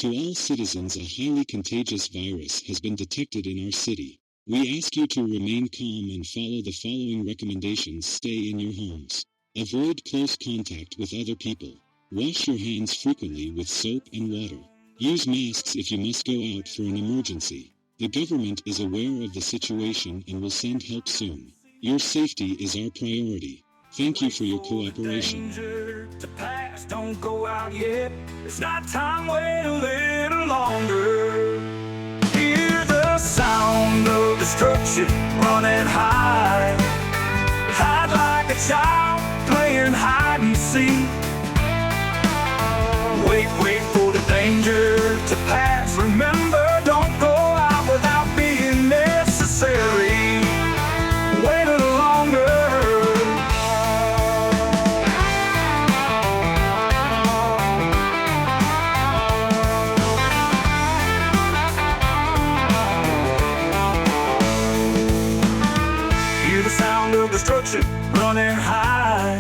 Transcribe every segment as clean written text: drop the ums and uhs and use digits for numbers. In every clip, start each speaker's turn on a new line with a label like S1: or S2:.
S1: To all citizens, a highly contagious virus has been detected in our city. We ask you to remain calm and follow the following recommendations. Stay in your homes. Avoid close contact with other people. Wash your hands frequently with soap and water. Use masks if you must go out for an emergency. The government is aware of the situation and will send help soon. Your safety is our priority. Thank you for your cooperation.
S2: To pass, don't go out yet. It's not time, wait a little longer. Hear the sound of destruction running high. Hide like a child playing hide and seek. Wait for the danger to pass. Remember, don't go out without being necessary. Wait a little longer. Hear the sound of destruction running high.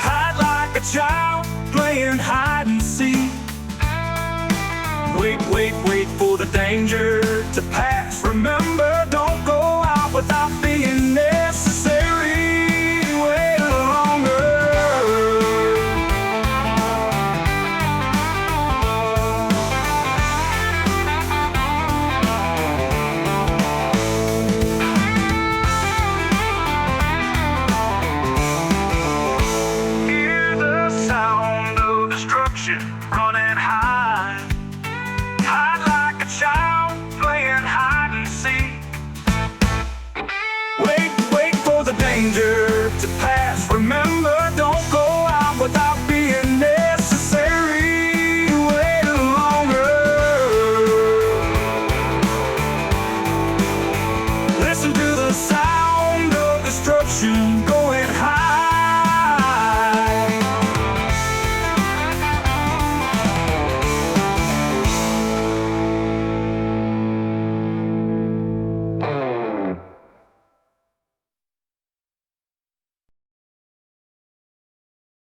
S2: Hide like a child playing hide and seek. Wait for the danger